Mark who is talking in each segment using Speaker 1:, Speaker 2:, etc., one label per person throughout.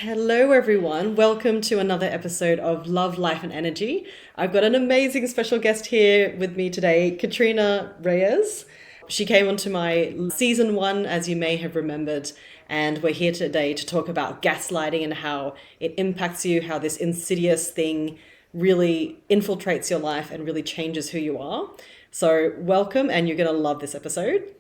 Speaker 1: Hello, everyone. Welcome to another episode of Love, Life, and Energy. I've got an amazing special guest here with me today, Katrina Reyes. She came onto my season one, as you may have remembered, and we're here today to talk about gaslighting and how it impacts you, how this insidious thing really infiltrates your life and really changes who you are. So, welcome, and you're going to love this episode.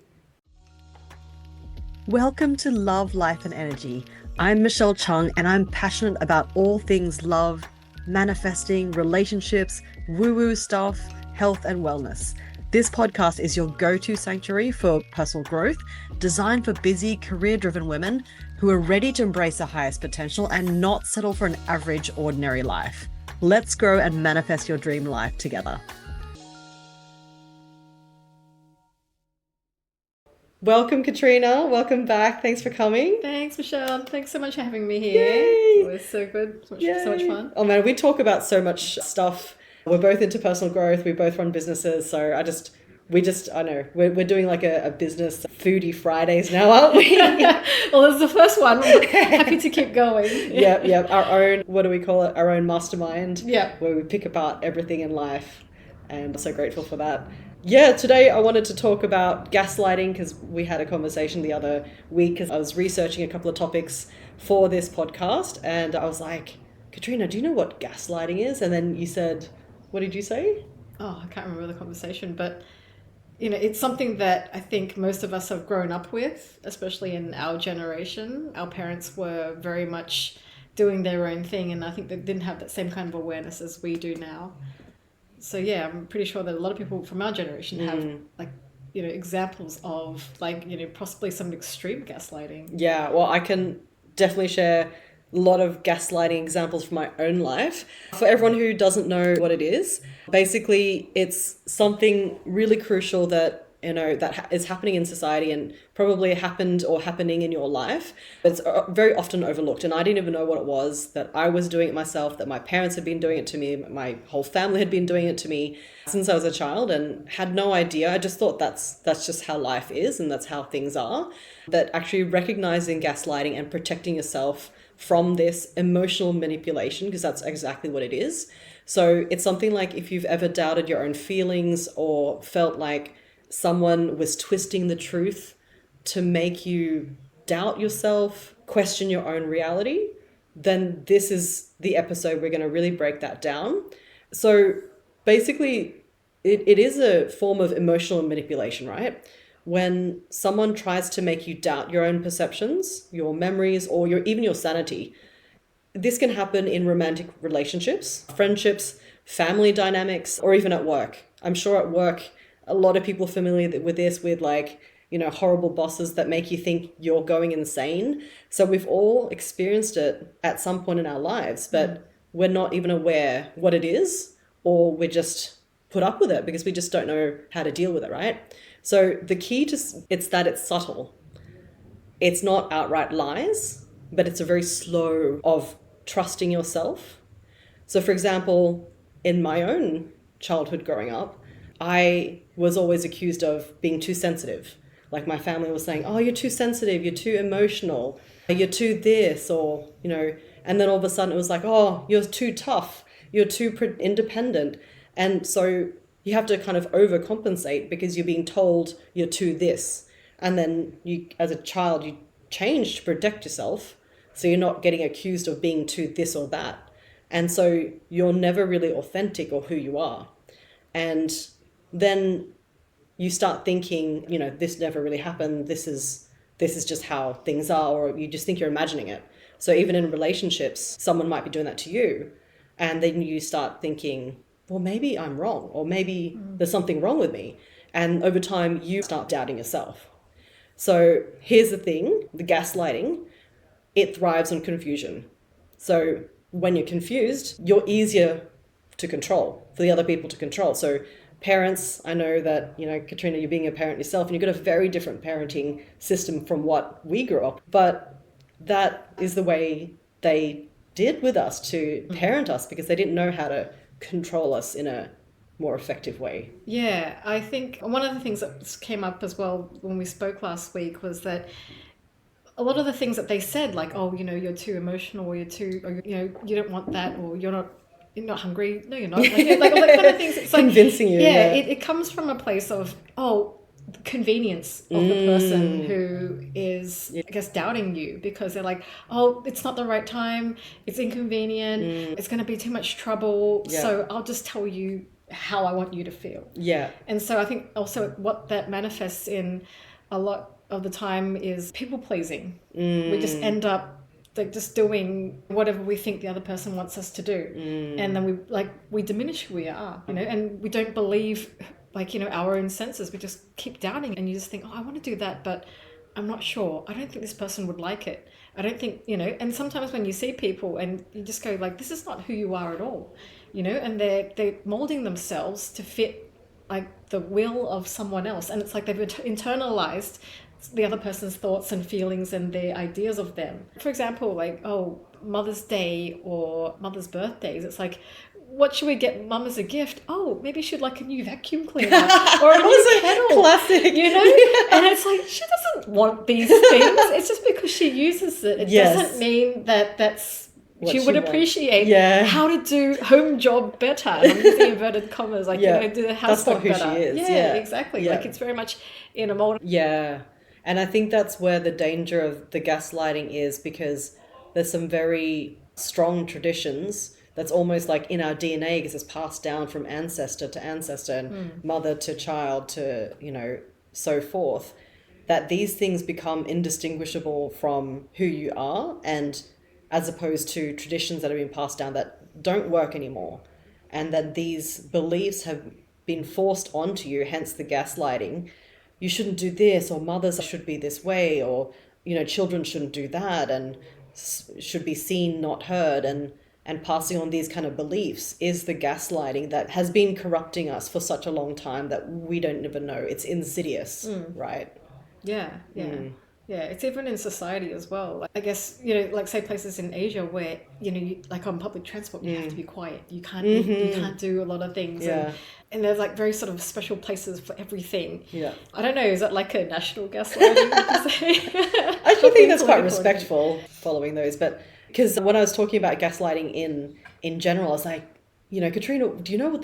Speaker 1: Welcome to Love, Life, and Energy. I'm Michelle Chung, and I'm passionate about all things love, manifesting, relationships, woo-woo stuff, health, and wellness. This podcast is your go-to sanctuary for personal growth, designed for busy, career-driven women who are ready to embrace their highest potential and not settle for an average, ordinary life. Let's grow and manifest your dream life together. Welcome, Katrina. Welcome back. Thanks for coming.
Speaker 2: Thanks, Michelle. Thanks so much for having me here.
Speaker 1: Yay!
Speaker 2: It's always so good. So much fun.
Speaker 1: Oh man, we talk about so much stuff. We're both into personal growth. We both run businesses. So I know, we're doing like a business foodie Fridays now, aren't we?
Speaker 2: Well, this is the first one. We're happy to keep going.
Speaker 1: Yep. Our own, what do we call it? Our own mastermind.
Speaker 2: Yeah.
Speaker 1: Where we pick apart everything in life. And I'm so grateful for that. Yeah, today I wanted to talk about gaslighting because we had a conversation the other week because I was researching a couple of topics for this podcast and I was like, Katrina, do you know what gaslighting is? And then you said, what did you say?
Speaker 2: Oh, I can't remember the conversation, but it's something that I think most of us have grown up with, especially in our generation. Our parents were very much doing their own thing and I think they didn't have that same kind of awareness as we do now. So yeah, I'm pretty sure that a lot of people from our generation have examples of possibly some extreme gaslighting.
Speaker 1: Yeah, well, I can definitely share a lot of gaslighting examples from my own life. For everyone who doesn't know what it is, basically it's something really crucial that that is happening in society and probably happened or happening in your life. It's very often overlooked. And I didn't even know what it was, that I was doing it myself, that my parents had been doing it to me, my whole family had been doing it to me since I was a child and had no idea. I just thought that's just how life is and that's how things are. But actually recognizing gaslighting and protecting yourself from this emotional manipulation, because that's exactly what it is. So it's something like if you've ever doubted your own feelings or felt like someone was twisting the truth to make you doubt yourself, question your own reality, then this is the episode we're going to really break that down. So basically, it is a form of emotional manipulation, right? When someone tries to make you doubt your own perceptions, your memories, or even your sanity. This can happen in romantic relationships, friendships, family dynamics, or even at work. I'm sure at work, a lot of people are familiar with this, with horrible bosses that make you think you're going insane. So we've all experienced it at some point in our lives, but we're not even aware what it is, or we're just put up with it because we just don't know how to deal with it, right? So the key it's that it's subtle. It's not outright lies, but it's a very slow of trusting yourself. So for example, in my own childhood growing up, I was always accused of being too sensitive. Like my family was saying, oh, you're too sensitive, you're too emotional, you're too this, or, and then all of a sudden it was like, oh, you're too tough, you're too independent. And so you have to kind of overcompensate because you're being told you're too this. And then you, as a child, you change to protect yourself. So you're not getting accused of being too this or that. And so you're never really authentic or who you are. And then you start thinking, this never really happened. This is just how things are, or you just think you're imagining it. So even in relationships, someone might be doing that to you. And then you start thinking, well, maybe I'm wrong, or maybe there's something wrong with me. And over time, you start doubting yourself. So here's the thing, the gaslighting, it thrives on confusion. So when you're confused, you're easier to control, for the other people to control. So parents, I know that, Katrina, you're being a parent yourself and you've got a very different parenting system from what we grew up. But that is the way they did with us to parent us because they didn't know how to control us in a more effective way.
Speaker 2: Yeah, I think one of the things that came up as well when we spoke last week was that a lot of the things that they said, like, oh, you're too emotional, or or you don't want that, or you're not hungry. No, you're not. Like all that kind of things. It's like,
Speaker 1: convincing you.
Speaker 2: yeah, it comes from a place of, convenience of the person who is, I guess, doubting you, because they're like, oh, it's not the right time, it's inconvenient, it's going to be too much trouble, so I'll just tell you how I want you to feel.
Speaker 1: Yeah.
Speaker 2: And so I think also what that manifests in a lot of the time is people pleasing. We just end up like just doing whatever we think the other person wants us to do, and then we diminish who we are, and we don't believe our own senses. We just keep doubting, and you just think, oh, I want to do that, but I'm not sure. I don't think this person would like it. I don't think, and sometimes when you see people and you just go like, this is not who you are at all, and they're molding themselves to fit like the will of someone else. And it's like they've internalized the other person's thoughts and feelings and their ideas of them. For example, like, oh, Mother's Day or Mother's birthdays, it's like, what should we get Mum as a gift? Oh, maybe she'd like a new vacuum cleaner or a new kettle.
Speaker 1: Classic.
Speaker 2: And it's like, she doesn't want these things. It's just because she uses it. It doesn't mean that that's what she would appreciate how to do home job better. And I'm using inverted commas, like, do the house job better. That's not who she is. Yeah, exactly. Yeah. Like, it's very much in a mold.
Speaker 1: Yeah. And I think that's where the danger of the gaslighting is, because there's some very strong traditions that's almost like in our DNA, because it's passed down from ancestor to ancestor and mother to child to, so forth, that these things become indistinguishable from who you are, and as opposed to traditions that have been passed down that don't work anymore. And that these beliefs have been forced onto you, hence the gaslighting. You shouldn't do this, or mothers should be this way, or, children shouldn't do that, and should be seen, not heard, and passing on these kind of beliefs is the gaslighting that has been corrupting us for such a long time that we don't even know. It's insidious, right?
Speaker 2: Yeah. Yeah, it's even in society as well. Like, I guess, like say places in Asia where, like on public transport, you have to be quiet. You can't you can't do a lot of things.
Speaker 1: Yeah.
Speaker 2: And there's like very sort of special places for everything.
Speaker 1: Yeah.
Speaker 2: I don't know, is that like a national gaslighting?
Speaker 1: I actually think that's quite respectful following those. But because when I was talking about gaslighting in general, I was like, Katrina, do you know what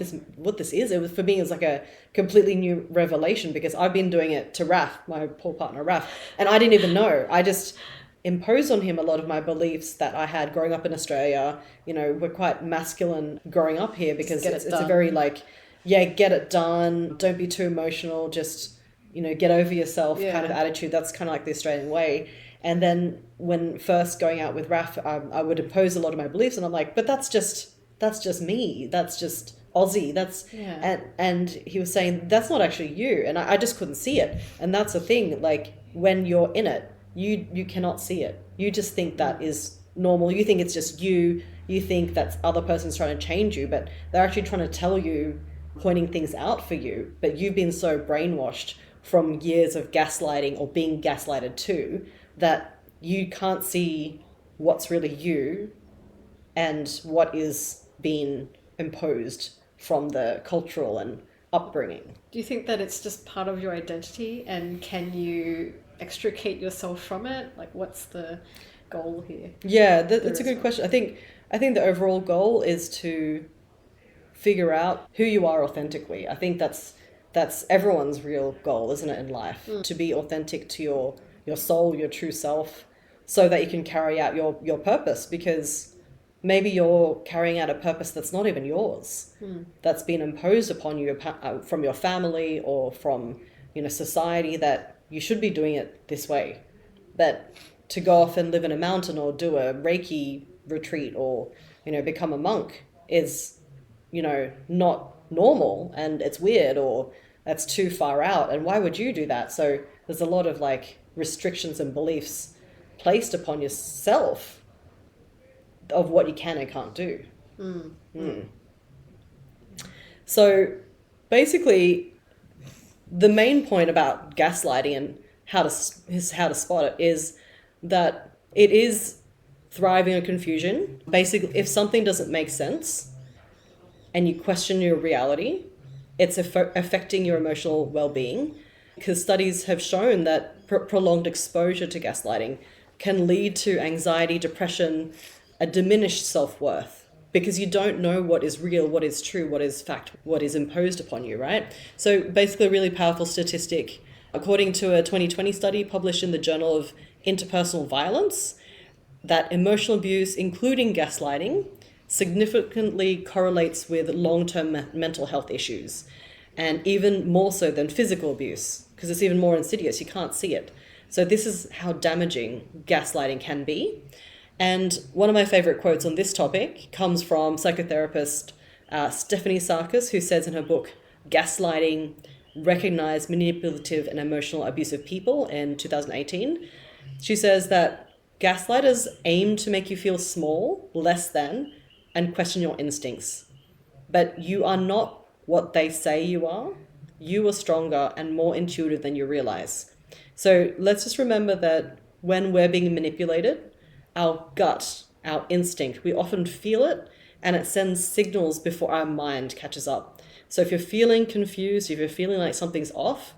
Speaker 1: this is? It was, for me, it was like a completely new revelation, because I've been doing it to Raf, my poor partner Raf, and I didn't even know. I just imposed on him a lot of my beliefs that I had growing up in Australia. We're quite masculine growing up here, because it's a very like, get it done, don't be too emotional, just, get over yourself kind of attitude. That's kind of like the Australian way. And then when first going out with Raf, I would impose a lot of my beliefs, and I'm like, but that's just me. That's just Aussie. And he was saying, that's not actually you. And I just couldn't see it. And that's the thing, like, when you're in it, you cannot see it. You just think that is normal. You think it's just you. You think that other person's trying to change you, but they're actually trying to tell you, pointing things out for you. But you've been so brainwashed from years of gaslighting, or being gaslighted too, that you can't see what's really you and what is being imposed from the cultural and upbringing.
Speaker 2: Do you think that it's just part of your identity, and can you extricate yourself from it? Like, what's the goal here?
Speaker 1: Yeah, that's a good question. I think the overall goal is to figure out who you are authentically. I think that's everyone's real goal, isn't it, in life? To be authentic to your soul, your true self, so that you can carry out your purpose, because maybe you're carrying out a purpose that's not even yours, that's been imposed upon you from your family or from society, that you should be doing it this way. But to go off and live in a mountain or do a Reiki retreat or become a monk is not normal, and it's weird, or that's too far out, and why would you do that? So there's a lot of like restrictions and beliefs placed upon yourself of what you can and can't do. So basically, the main point about gaslighting and how to spot it is that it is thriving on confusion. Basically, if something doesn't make sense and you question your reality, it's affecting your emotional well-being, because studies have shown that prolonged exposure to gaslighting can lead to anxiety, depression, a diminished self-worth, because you don't know what is real, what is true, what is fact, what is imposed upon you, right? So basically a really powerful statistic, according to a 2020 study published in the Journal of Interpersonal Violence, that emotional abuse, including gaslighting, significantly correlates with long-term mental health issues, and even more so than physical abuse, because it's even more insidious. You can't see it. So this is how damaging gaslighting can be. And one of my favorite quotes on this topic comes from psychotherapist Stephanie Sarkis, who says in her book, Gaslighting, Recognize Manipulative and Emotional Abusive People in 2018. She says that gaslighters aim to make you feel small, less than, and question your instincts. But you are not what they say you are. You are stronger and more intuitive than you realize. So let's just remember that when we're being manipulated, our gut, our instinct, we often feel it, and it sends signals before our mind catches up. So if you're feeling confused, if you're feeling like something's off,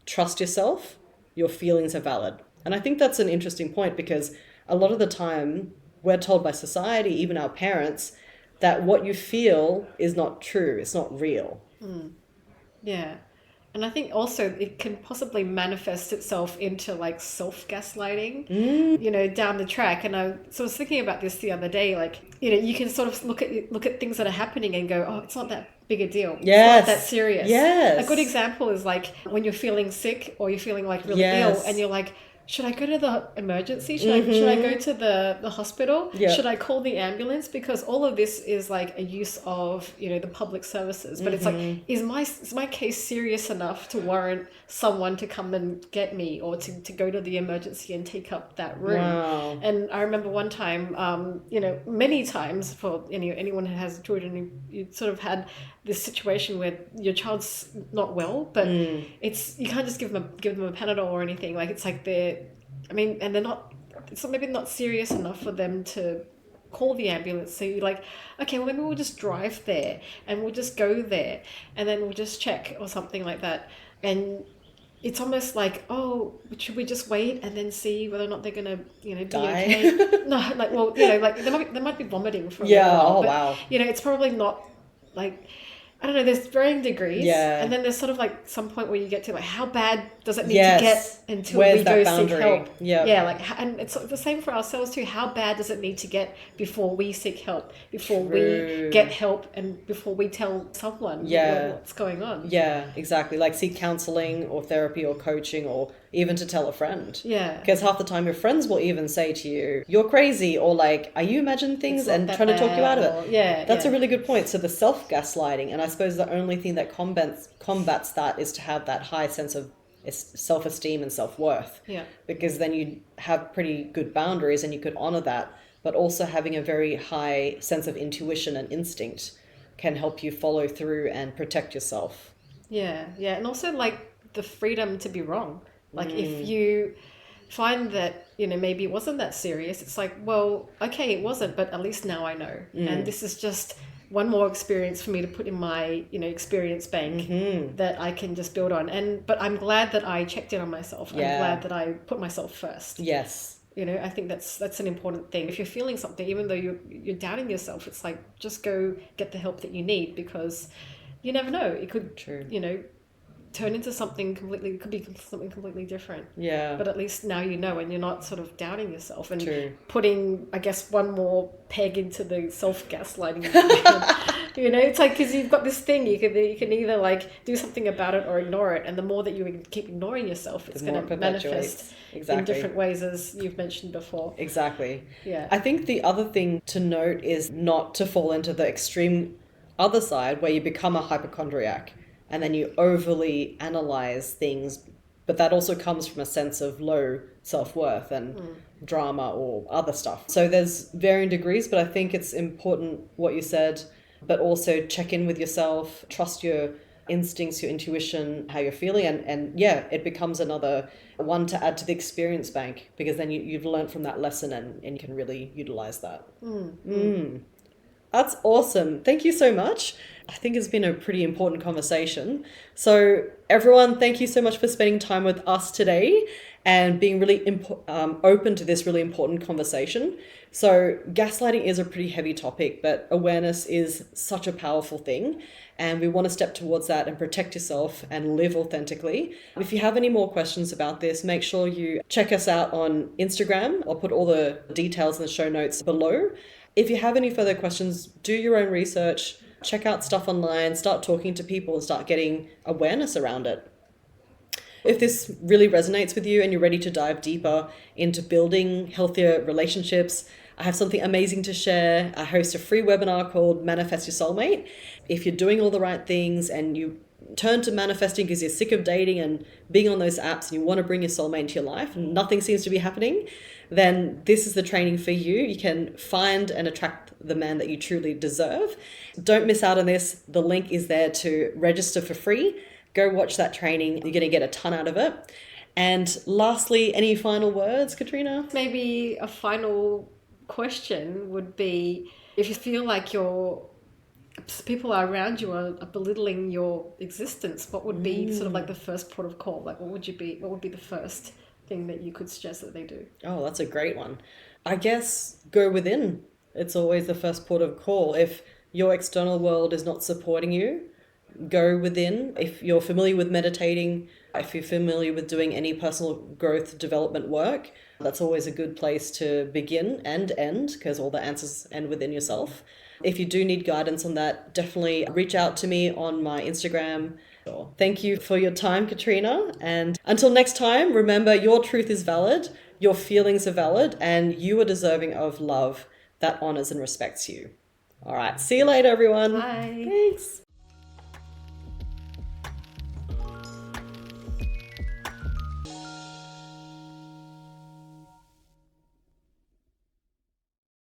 Speaker 1: trust yourself, your feelings are valid. And I think that's an interesting point, because a lot of the time we're told by society, even our parents, that what you feel is not true, it's not real.
Speaker 2: Yeah. And I think also it can possibly manifest itself into like self-gaslighting, down the track. And so I was thinking about this the other day, like, you can sort of look at things that are happening and go, oh, it's not that big a deal.
Speaker 1: Yes.
Speaker 2: It's not that serious.
Speaker 1: Yes.
Speaker 2: A good example is like when you're feeling sick or you're feeling like really ill and you're like, should I go to the emergency? Should I go to the hospital?
Speaker 1: Yeah.
Speaker 2: Should I call the ambulance? Because all of this is like a use of, the public services. But it's like, is my case serious enough to warrant someone to come and get me, or to go to the emergency and take up that room?
Speaker 1: Wow.
Speaker 2: And I remember one time, many times for anyone who has children, you sort of had this situation where your child's not well, but you can't just give them a Panadol or anything. Like, it's like they're not, it's maybe not serious enough for them to call the ambulance. So you're like, okay, well, maybe we'll just drive there and we'll just go there and then we'll just check or something like that. And it's almost like, oh, should we just wait and then see whether or not they're gonna, be
Speaker 1: Die.
Speaker 2: okay? No, like, well, like they might be vomiting for a little while, but,
Speaker 1: wow.
Speaker 2: It's probably not like, I don't know, there's varying degrees.
Speaker 1: Yeah.
Speaker 2: And then there's sort of like some point where you get to like, how bad does it need
Speaker 1: Yes.
Speaker 2: to get until
Speaker 1: Where's
Speaker 2: we
Speaker 1: that
Speaker 2: go
Speaker 1: boundary?
Speaker 2: seek help?
Speaker 1: Yep.
Speaker 2: Yeah, like, and it's the same for ourselves too. How bad does it need to get before we seek help, before
Speaker 1: True.
Speaker 2: we get help, and before we tell someone what's going on?
Speaker 1: Yeah, exactly. Like seek counseling or therapy or coaching, or even to tell a friend.
Speaker 2: Yeah.
Speaker 1: Because half the time your friends will even say to you, you're crazy, or like, are you imagining things,
Speaker 2: It's not
Speaker 1: and
Speaker 2: that
Speaker 1: trying to talk you out of
Speaker 2: bad,
Speaker 1: it.
Speaker 2: or- yeah,
Speaker 1: That's
Speaker 2: yeah.
Speaker 1: a really good point. So the self-gaslighting, and I suppose the only thing that combats that is to have that high sense of self-esteem and self-worth.
Speaker 2: Yeah.
Speaker 1: Because then you have pretty good boundaries and you could honor that, but also having a very high sense of intuition and instinct can help you follow through and protect yourself.
Speaker 2: Yeah, yeah. And also like the freedom to be wrong. Like if you find that, maybe it wasn't that serious, it's like, well, okay, it wasn't, but at least now I know. And this is just one more experience for me to put in my, experience bank that I can just build on. But I'm glad that I checked in on myself.
Speaker 1: Yeah.
Speaker 2: I'm glad that I put myself first.
Speaker 1: Yes.
Speaker 2: I think that's an important thing. If you're feeling something, even though you're doubting yourself, it's like, just go get the help that you need, because you never know. It could,
Speaker 1: True.
Speaker 2: turn into something completely, could be something completely different.
Speaker 1: Yeah.
Speaker 2: But at least now you know, and you're not sort of doubting yourself and
Speaker 1: True.
Speaker 2: putting, I guess, one more peg into the self-gaslighting. It's like, because you've got this thing, you can either like do something about it or ignore it, and the more that you keep ignoring yourself, it's going to manifest in different ways, as you've mentioned before.
Speaker 1: Exactly.
Speaker 2: Yeah.
Speaker 1: I think the other thing to note is not to fall into the extreme other side where you become a hypochondriac and then you overly analyze things, but that also comes from a sense of low self-worth and drama or other stuff. So there's varying degrees, but I think it's important what you said, but also check in with yourself, trust your instincts, your intuition, how you're feeling, and yeah, it becomes another one to add to the experience bank, because then you've learned from that lesson and you can really utilize that. That's awesome. Thank you so much. I think it's been a pretty important conversation. So, everyone, thank you so much for spending time with us today and being really open to this really important conversation. So, gaslighting is a pretty heavy topic, but awareness is such a powerful thing. And we want to step towards that and protect yourself and live authentically. If you have any more questions about this, make sure you check us out on Instagram. I'll put all the details in the show notes below. If you have any further questions, do your own research, check out stuff online, start talking to people and start getting awareness around it. If this really resonates with you and you're ready to dive deeper into building healthier relationships, I have something amazing to share. I host a free webinar called Manifest Your Soulmate. If you're doing all the right things and you turn to manifesting because you're sick of dating and being on those apps and you want to bring your soulmate into your life and nothing seems to be happening, then this is the training for you. You can find and attract the man that you truly deserve. Don't miss out on this. The link is there to register for free. Go watch that training. You're going to get a ton out of it. And lastly, any final words, Katrina?
Speaker 2: Maybe a final question would be, if you feel like people around you are belittling your existence, what would be sort of like the first port of call? Like what would be the first thing that you could suggest that they do?
Speaker 1: Oh, that's a great one. I guess go within. It's always the first port of call. If your external world is not supporting you, go within. If you're familiar with meditating, if you're familiar with doing any personal growth development work, that's always a good place to begin and end, because all the answers end within yourself. If you do need guidance on that, definitely reach out to me on my Instagram. Thank you for your time, Katrina. And until next time, remember, your truth is valid, your feelings are valid, and you are deserving of love that honors and respects you. All right. See you later, everyone.
Speaker 2: Bye.
Speaker 1: Thanks.